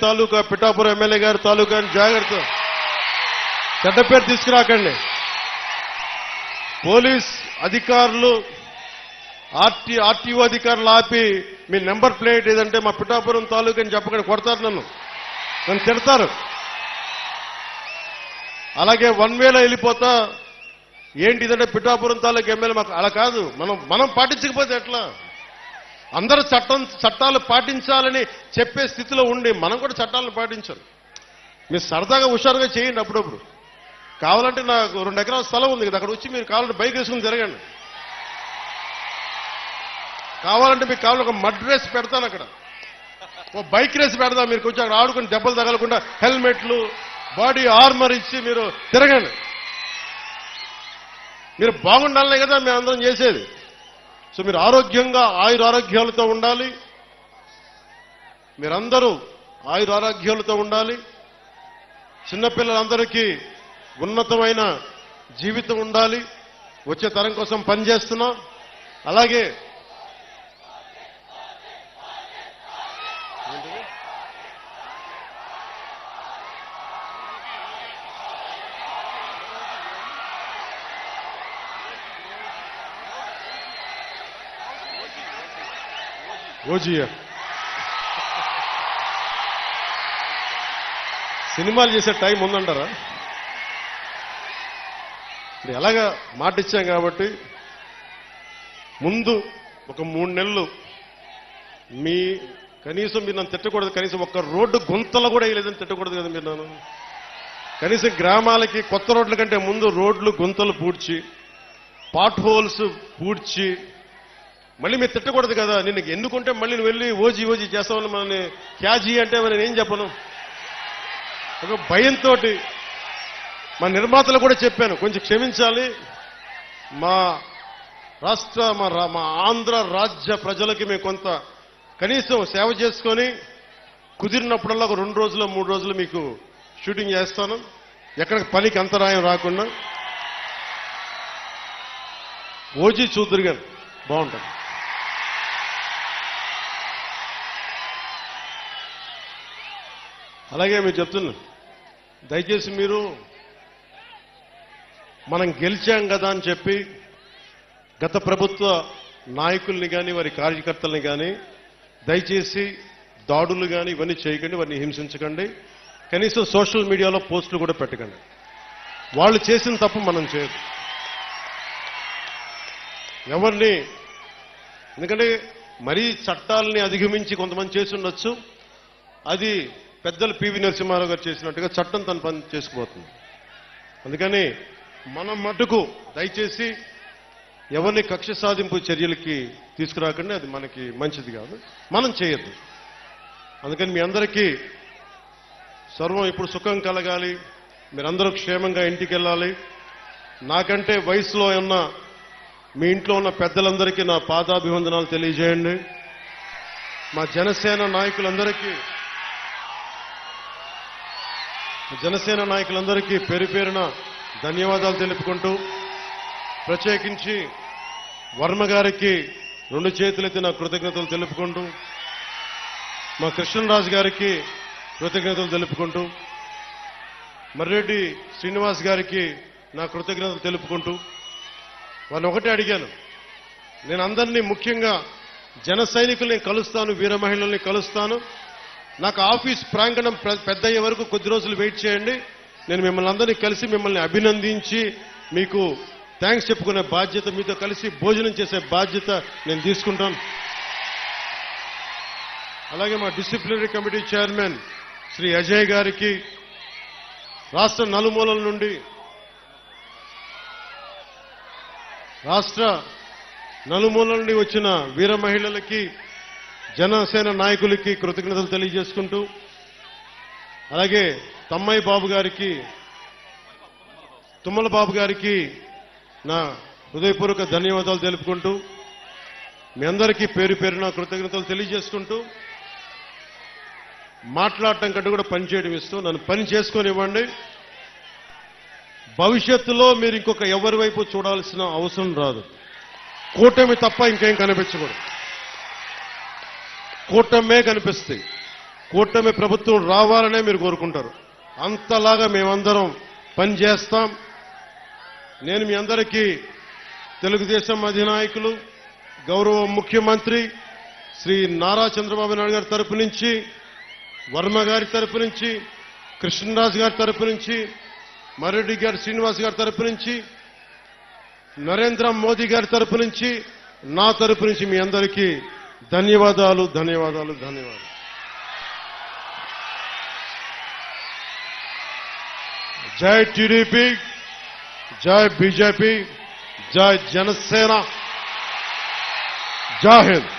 తాలూకా Pithapuram MLA గారి తాలూకా జాగ్రత్త, చెడ్డ పేరు తీసుకురాకండి. పోలీస్ అధికారులు ఆర్టీఓ అధికారులు ఆపి మీ నెంబర్ ప్లేట్ ఏదంటే మా పిఠాపురం తాలూకా అని చెప్పకండి, కొడతారు, నన్ను తిడతారు. అలాగే వన్ వేలో వెళ్ళిపోతా ఏంటి ఇదంటే పిఠాపురం తాలూకా ఎమ్మెల్యే మాకు అలా కాదు. మనం పాటించకపోతే ఎట్లా? అందరూ చట్టాలు పాటించాలని చెప్పే స్థితిలో ఉండి మనం కూడా చట్టాలను పాటించాలి. మీరు సరదాగా హుషారుగా చేయండి. అప్పుడప్పుడు కావాలంటే నాకు 2 ఎకరాల స్థలం ఉంది కదా, అక్కడ వచ్చి మీరు కావాలంటే బైక్ వేసుకుని తిరగండి. కావాలంటే మీకు కావాలంటే ఒక మడ్ రేస్ పెడతాను, అక్కడ ఓ బైక్ రేస్ పెడతాం. మీరు కొంచెం అక్కడ ఆడుకుని దెబ్బలు తగలకుండా హెల్మెట్లు బాడీ ఆర్మర్ ఇచ్చి మీరు తిరగండి. మీరు బాగుండాలనే కదా మేము అందరం చేసేది. సో మీరు ఆరోగ్యంగా ఆయురారోగ్యాలతో ఉండాలి. మీరందరూ ఆయురారోగ్యాలతో ఉండాలి. చిన్నపిల్లలందరికీ ఉన్నతమైన జీవితం ఉండాలి. వచ్చే తరం కోసం పనిచేస్తున్నాం. అలాగే ఓజీయా సినిమాలు చేసే టైం ఉందంటారా? ఎలాగా మాట ఇచ్చాం కాబట్టి ముందు ఒక 3 నెలలు కనీసం మీరు నన్ను తిట్టకూడదు. కనీసం ఒక్క రోడ్డు గుంతలు కూడా వేయలేదని తిట్టకూడదు కదా మీరు నన్ను. కనీసం గ్రామాలకి కొత్త రోడ్ల కంటే ముందు రోడ్లు గుంతలు పూడ్చి పాట్ హోల్స్ పూడ్చి మళ్ళీ మీరు తిట్టకూడదు కదా. నిన్ను ఎందుకుంటే మళ్ళీ నువ్వు వెళ్ళి ఓజీ చేస్తామని మనని క్యాజీ అంటే నేను ఏం చెప్పను. ఒక భయంతో మా నిర్మాతలు కూడా చెప్పాను, కొంచెం క్షమించాలి. మా ఆంధ్ర రాజ్య ప్రజలకి మేము కొంత కనీసం సేవ చేసుకొని కుదిరినప్పుడల్లా ఒక 2 రోజులు 3 రోజులు మీకు షూటింగ్ చేస్తాను, ఎక్కడ పనికి అంతరాయం రాకుండా. ఓజీ చూద్దరు కానీ బాగుంటుంది. అలాగే మీరు చెప్తున్నా, దయచేసి మీరు మనం గెలిచాం కదా అని చెప్పి గత ప్రభుత్వ నాయకుల్ని కానీ వారి కార్యకర్తల్ని కానీ దయచేసి దాడులు కానీ ఇవన్నీ చేయకండి, వారిని హింసించకండి. కనీసం సోషల్ మీడియాలో పోస్టులు కూడా పెట్టకండి. వాళ్ళు చేసిన తప్పు మనం చేయదు ఎవరిని. ఎందుకంటే మరీ చట్టాలని అధిగమించి కొంతమంది చేసి ఉండొచ్చు. అది పెద్దలు పివి నరసింహారావు గారు చేసినట్టుగా చట్టం తన పని చేసుకుపోతుంది. అందుకని మనం మటుకు దయచేసి ఎవరిని కక్ష సాధింపు చర్యలకి తీసుకురాకండి, అది మనకి మంచిది కాదు, మనం చేయొద్దు. అందుకని మీ అందరికీ సర్వం ఇప్పుడు సుఖం కలగాలి, మీరందరూ క్షేమంగా ఇంటికి వెళ్ళాలి. నాకంటే వయసులో ఉన్న మీ ఇంట్లో ఉన్న పెద్దలందరికీ నా పాదాభివందనాలు తెలియజేయండి. మా జనసేన నాయకులందరికీ పేరు పేరున ధన్యవాదాలు తెలుపుకుంటూ, ప్రత్యేకించి వర్మ గారికి 2 చేతులెత్తి నా కృతజ్ఞతలు తెలుపుకుంటూ, మా కృష్ణరాజు గారికి కృతజ్ఞతలు తెలుపుకుంటూ, మర్రెడ్డి శ్రీనివాస్ గారికి నా కృతజ్ఞతలు తెలుపుకుంటూ, వాళ్ళు ఒకటే అడిగాను, నేను అందరినీ ముఖ్యంగా జన సైనికుల్ని కలుస్తాను, వీర మహిళల్ని కలుస్తాను. నాకు ఆఫీస్ ప్రాంగణం పెద్ద అయ్యే వరకు కొద్ది రోజులు వెయిట్ చేయండి. నేను మిమ్మల్ని అందరినీ కలిసి మిమ్మల్ని అభినందించి మీకు థ్యాంక్స్ చెప్పుకునే బాధ్యత, మీతో కలిసి భోజనం చేసే బాధ్యత నేను తీసుకుంటాను. అలాగే మా disciplinary committee chairman Shri Ajay గారికి, రాష్ట్ర నలుమూలల నుండి వచ్చిన వీర మహిళలకి, జనసేన నాయకులకి కృతజ్ఞతలు తెలియజేసుకుంటూ, అలాగే తమ్మయ్య బాబు గారికి, తుమ్మల బాబు గారికి నా హృదయపూర్వక ధన్యవాదాలు తెలుపుకుంటూ, మీ అందరికీ పేరు పేరున కృతజ్ఞతలు తెలియజేసుకుంటూ, మాట్లాడటం కంటే కూడా పని చేయడం ఇష్టం, నన్ను పని చేసుకొని ఇవ్వండి. భవిష్యత్తులో మీరు ఇంకొక ఎవరి వైపు చూడాల్సిన అవసరం రాదు. కూటమి తప్ప ఇంకేం కనిపించకూడదు. కూటమే కనిపిస్తాయి. కూటమి ప్రభుత్వం రావాలనే మీరు కోరుకుంటారు. అంతలాగా మేమందరం పనిచేస్తాం. నేను మీ అందరికీ తెలుగుదేశం అధినాయకులు గౌరవ ముఖ్యమంత్రి శ్రీ నారా చంద్రబాబు నాయుడు గారి తరపు నుంచి, వర్మ గారి తరపు నుంచి, కృష్ణరాజు గారి తరపు నుంచి, మర్రెడ్డి గారి శ్రీనివాస్ గారి తరపు నుంచి, నరేంద్ర మోదీ గారి తరపు నుంచి, నా తరపు నుంచి మీ అందరికీ ధన్యవాదాలు ధన్యవాదాలు ధన్యవాదాలు. జై టీడీపీ, జై బీజేపీ, జై జనసేన, జై హింద్.